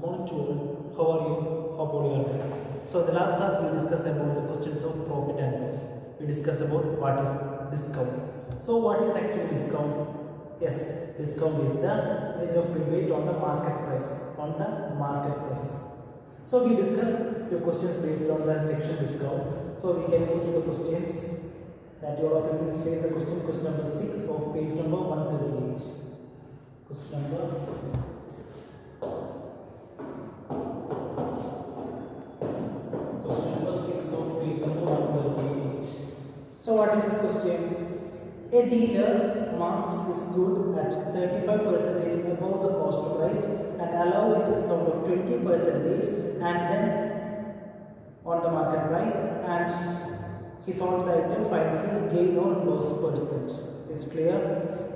Morning to all. How are you? Hope all you are well. So the last class we discussed about the questions of profit and loss. We discussed about what is discount. So what is actually discount? Yes, discount is the rate of rebate on the market price. On the market price. So we discussed few questions based on the section discount. So we can go to the questions that you all of you will state the question number 6 of page number 138. Question number So what is this question? A dealer marks his good at 35% above the cost price and allow a discount of 20% and then on the market price, and he sold the item, find his gain or loss percent. Is it clear?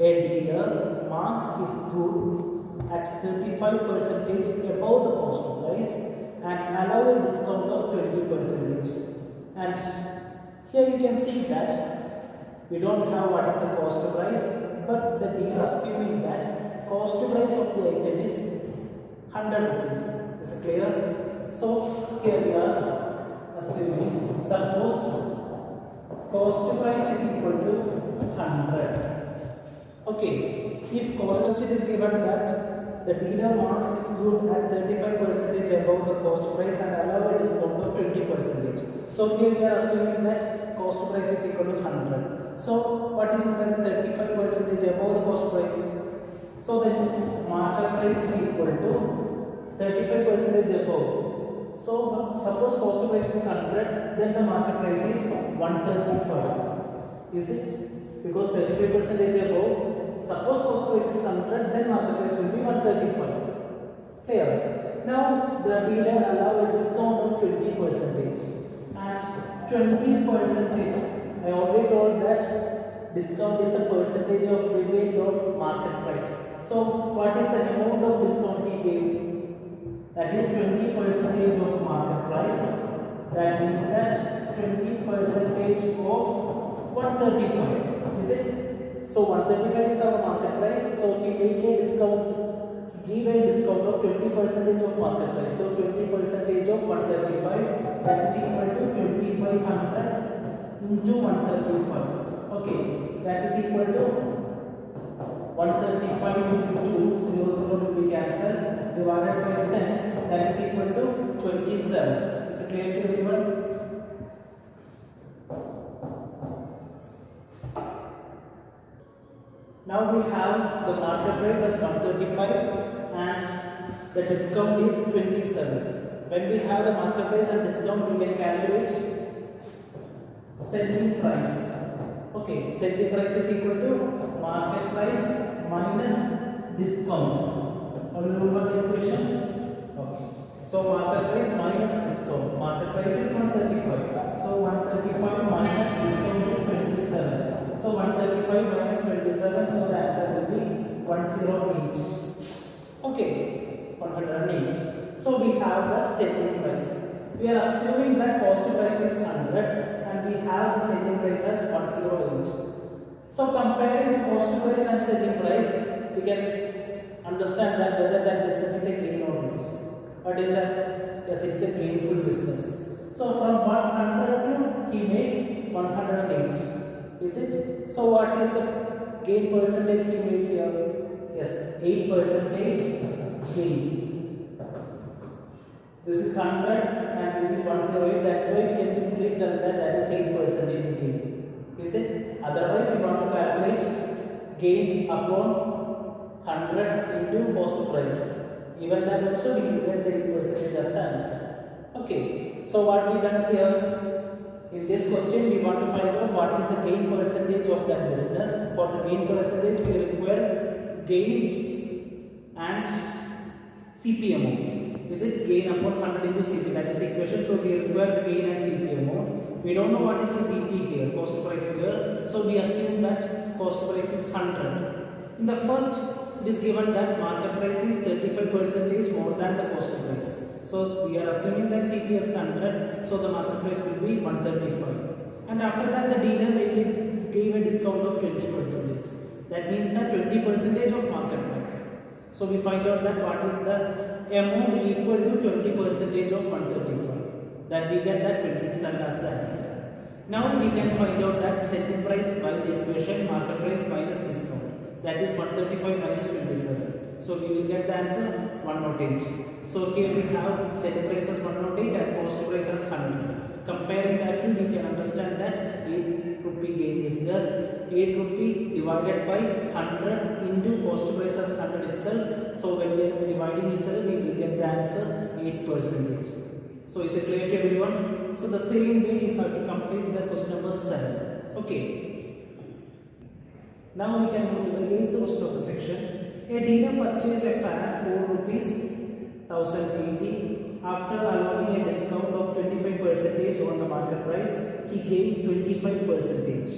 A dealer marks his good at 35% above the cost price and allow a discount of 20%. And here you can see that we don't have what is the cost price, but the dealer assuming that cost price of the item is 100 rupees. Is it clear? So here we are assuming, suppose cost price is equal to 100. Okay, if cost sheet is given that the dealer marks his good at 35% above the cost price and allow a discount of 20%. So here we are assuming that cost price is equal to 100. So what is equal to 35% above the cost price? So then market price is equal to 35% above. So suppose cost price is 100, then the market price is 135. Is it? Because 35% above. Suppose cost price is 100, then market price will be 135. Clear? Now the dealer allow a discount of 20%. At 20%, I already told that discount is the percentage of rebate on market price. So what is the amount of discount he gave? That is 20% of market price. That means that 20% of 135. Is it? So 135 is our market price. So we make a discount, give a discount of 20% of market price. So 20% of 135, that is equal to 20 by 100 into 135. Okay, that is equal to 135 into 0 will be cancelled, divided by 10, that is equal to 27. Is it clear to everyone? Now we have the market price as 135 and the discount is 27. When we have the market price and discount, we can calculate selling price. Okay, selling price is equal to market price minus discount. How do you remember the equation? Okay. So market price minus discount. Market price is 135. So 135 minus discount is 27. So 135 minus 27, so the answer will be 108. Okay, 108. So we have the selling price. We are assuming that cost price is 100 and we have the selling price as 108. So comparing the cost price and selling price, we can understand that whether that business is a gain or loss. What is that? Yes, it is a gainful business. So from 100 to he made 108. Is it? So what is the gain percentage we made here? Yes, 8% gain. This is 100 and this is 108. That's why we can simply tell that that is 8% gain. Is it? Otherwise, we want to calculate gain upon 100 into cost price. Even that also we will get the 8% as the answer. Okay. So what we done here? In this question, we want to find out what is the gain percentage of that business. For the gain percentage, we require gain and CPM. Is it gain upon 100 into CP? That is the equation. So we require the gain and CPM. We don't know what is the CP here, cost price here. So we assume that cost price is 100. In the first, it is given that market price is 35% more than the cost price. So we are assuming that CP is 100, so the market price will be 135. And after that, the dealer gave a discount of 20%. That means that 20% of market price. So we find out that what is the amount he percentage of 135. That we get that 27 as the answer. Now we can find out that selling price by the equation market price minus discount. That is 135 minus 27. So we will get the answer 108. So here we have selling price as 108 and cost price as 100. Comparing that two, we can understand that 8 rupee gain is there. 8 rupee divided by 100 into cost price as 100 itself. So when we are dividing each other, we will get the answer 8%. So is it clear to everyone? So the same way you have to complete the question number 7. Okay. Now we can move to the 8th question of the section. A dealer purchased a fan for rupees 1080. After allowing a discount of 25% on the market price, he gained 25%.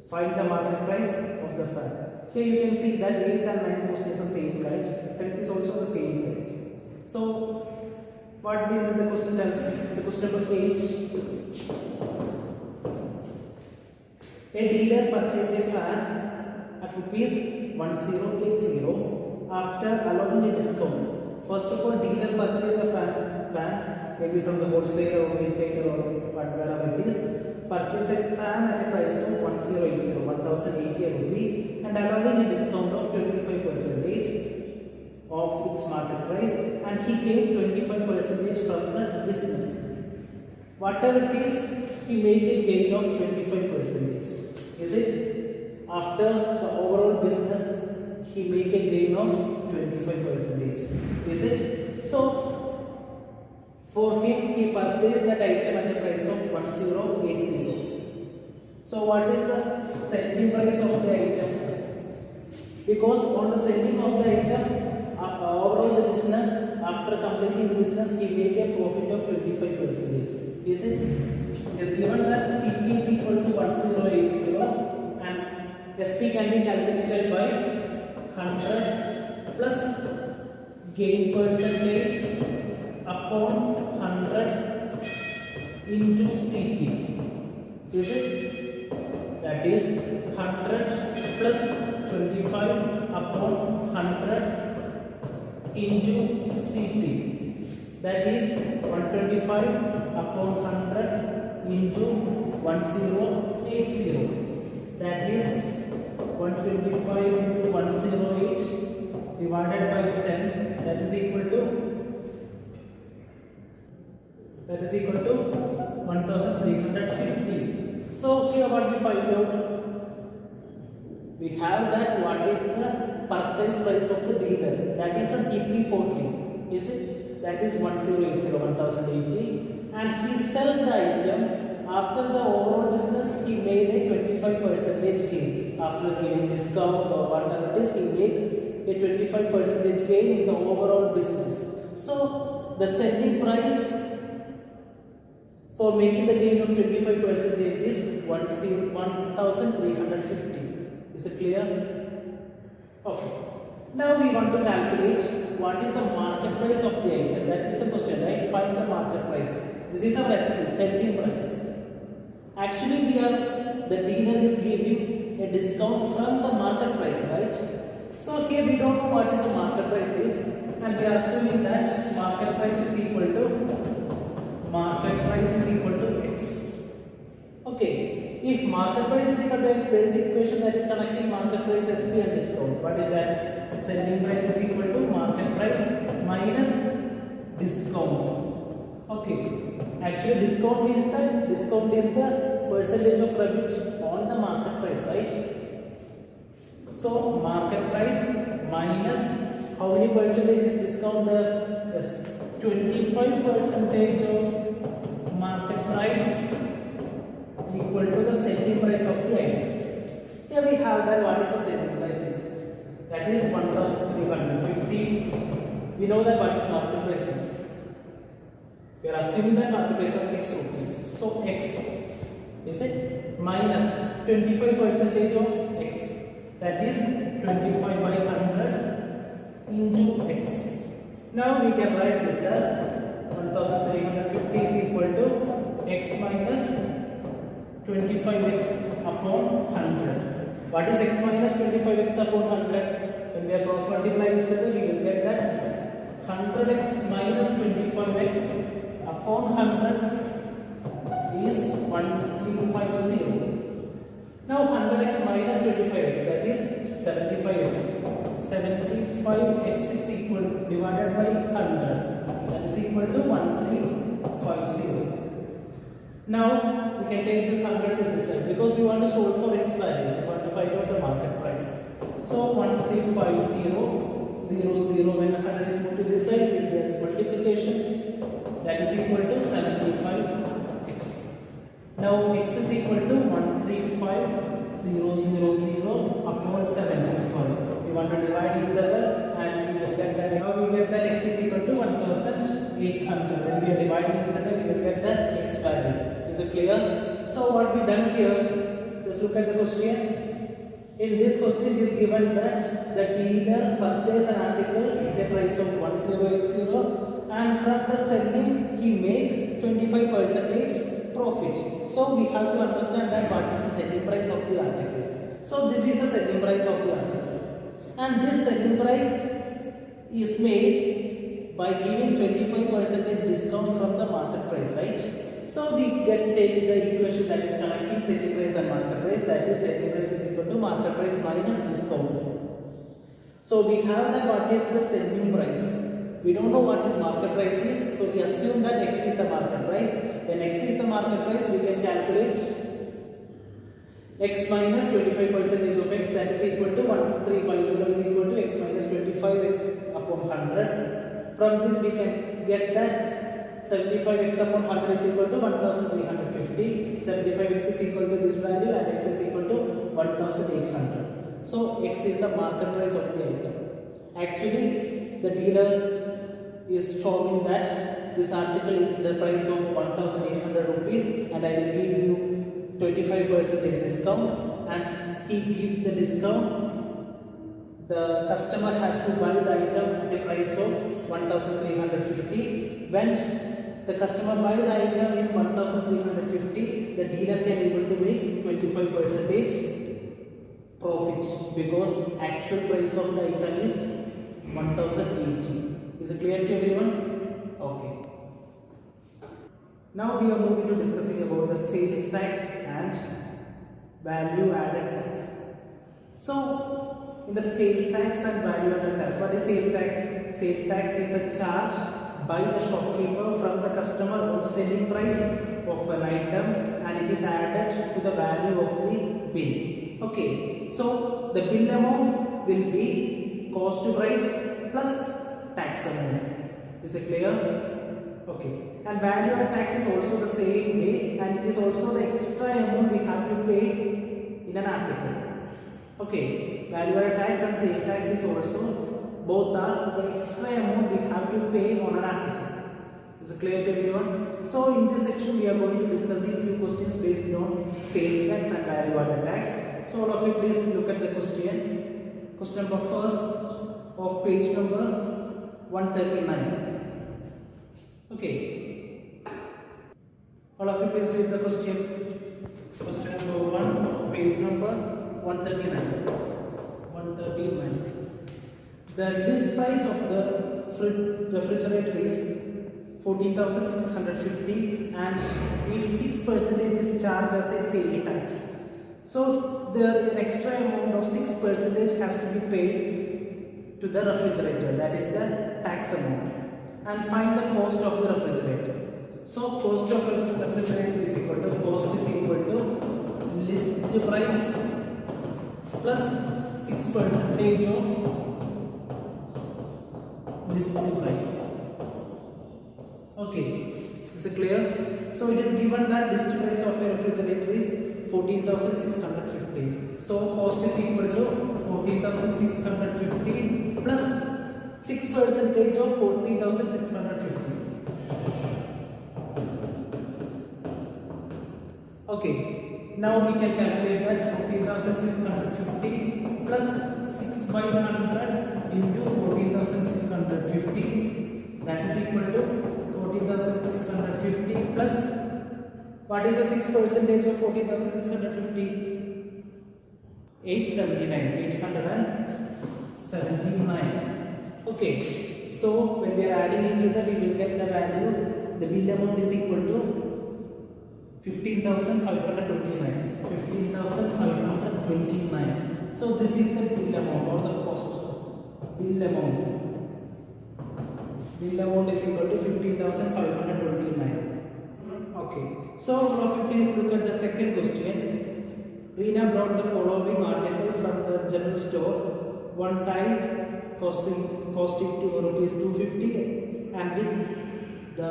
Find the market price of the fan. Here you can see that 8th and 9th question is the same guide. 10th is also the same guide. So what does the question tell us? The question number 8. A dealer purchased a fan at rupees 1080 after allowing a discount. First of all, dealer purchased the fan maybe from the wholesaler or retailer or whatever it is. Purchase a fan at a price of 1080 rupee and allowing a discount of 25% of its market price, and he gained 25% from the business. Whatever it is, he make a gain of 25%. Is it? After the overall business, he make a gain of 25%. Is it? So for him, he purchased that item at a price of 1080. So what is the selling price of the item? Because on the selling of the item, overall the business, after completing the business, he make a profit of 25%. Is it? It is given that CP is equal to 1080 and SP can be calculated by 100 plus gain percentage upon 100 into CP. Is it? That is 100 plus 25 upon 100 into CP. That is 125 upon 100 into 1080. That is 125 into 108 divided by 10. That is equal to 1350. So here what we find out? We have that what is the purchase price of the dealer. That is the CP for him. Is it? That is 1080. And he sell the item. After the overall business, he made a 25% gain. After giving discount or whatever it is, he make a 25% gain in the overall business. So the selling price for making the gain of 25% is 1350. Is it clear? Okay. Now we want to calculate what is the market price of the item. That is the question, right? Find the market price. This is our estimate, selling price. Actually, the dealer is giving a discount from the market price, right? So here we don't know what is the market price is, and we are assuming that market price is equal to X. Okay. If market price is equal to X, there is an equation that is connecting market price, SP and discount. What is that? Selling price is equal to market price minus discount. Okay. Actually, discount is the percentage of profit on the market price, right? So market price minus how many percentage is discount there? Yes, 25% of market price equal to the selling price of the item. Here we have that what is the selling price is. That is 1350. We know that what is market price is. We are assuming that market price is X rupees. So X is it minus 25% of X. That is 25 by 100 into X. Now we can write this as 1350 is equal to X minus 25x upon 100. What is x minus 25x upon 100? When we are cross multiplying each other, we will get that 100x minus 25 25x upon 100 is 1350. Now 100x minus 25x, that is 75x. 75x is equal divided by 100, that is equal to 1350. Now we can take this 100 to this side because we want to solve for its value. We want to find out the market price. So 1350 when 100 is moved to this side, it is multiplication, that is equal to 75x. Now x is equal to 135000 upon 75. We want to divide each other and we will get that. Now we get that x is equal to 1800. When we are dividing each other, we will get that x value. Is it clear? So what we done here, just look at the question. In this question it is given that the dealer purchased an article at a price of 10x0 and from the selling he make 25% profit. So we have to understand that what is the selling price of the article. So this is the selling price of the article, and this selling price is made by giving 25% discount from the market price, right? So we take the equation that is connecting selling price and market price, that is selling price is equal to market price minus discount. So we have that what is the selling price. We don't know what is market price is, so we assume that x is the market price. When x is the market price, we can calculate x minus 25% of x, that is equal to 1350 is equal to x minus 25x upon 100. From this we can get that 75x upon 100 is equal to 1350. 75x is equal to this value and x is equal to 1800. So x is the market price of the item. Actually the dealer is showing that this article is the price of 1800 rupees and I will give you 25% discount, and he gives the discount. The customer has to buy the item at a price of 1350. When the customer buy the item in 1350, the dealer can able to make 25% profit because actual price of the item is 1080. Is it clear to everyone? Okay. Now we are moving to discussing about the sales tax and value added tax. So in the sales tax and value added tax, what is sales tax? Sales tax is the charge by the shopkeeper from the customer on selling price of an item and it is added to the value of the bill. Okay, so the bill amount will be cost price plus tax amount. Is it clear? Okay, and value added tax is also the same way, and it is also the extra amount we have to pay in an article. Okay, value added tax and sales tax is also, both are the extra amount we have to pay on an article. Is it clear to everyone? So in this section we are going to discussing few questions based on sales tax and value added tax. So all of you please look at the question. Question number first of page number 139. Okay. All of you please read the question. Question number 1 of page number 139. 139. The list price of the refrigerator is 14,650 and if 6% is charged as a sales tax. So the extra amount of 6% has to be paid to the refrigerator, that is the tax amount, and find the cost of the refrigerator. So cost of refrigerator is equal to list price plus 6% of list price. Okay, is it clear? So it is given that list price of a refrigerator is 14,650. So cost is equal to 14,650 plus 6% of 14,650. Okay, now we can calculate that 14,650 plus 6 by 100 into 14,650, that is equal to 14,650 plus, what is the 6% of 14,650? 879. Okay, So when we are adding each other, we will get the value. The bill amount is equal to 15,529. 15,529. So this is the bill amount or the cost. Bill amount. Bill amount is equal to 15,529. Okay. So now please look at the second question. Reena brought the following article from the general store. One tie costing rupees 250 and with the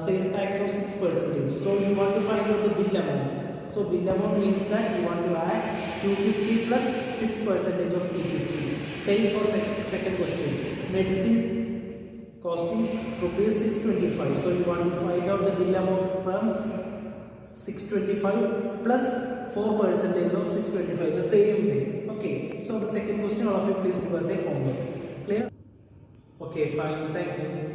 sale tax of 6%. So you want to find out the bill amount. So bill amount means that you want to add 250 plus 6% of 250. Same for second question. Medicine costing rupees 625. So you want to find out the bill amount from 625 plus 4% of 625, the same way. Okay, so the second question, all of you please do as a homework. Clear? Okay, fine, thank you.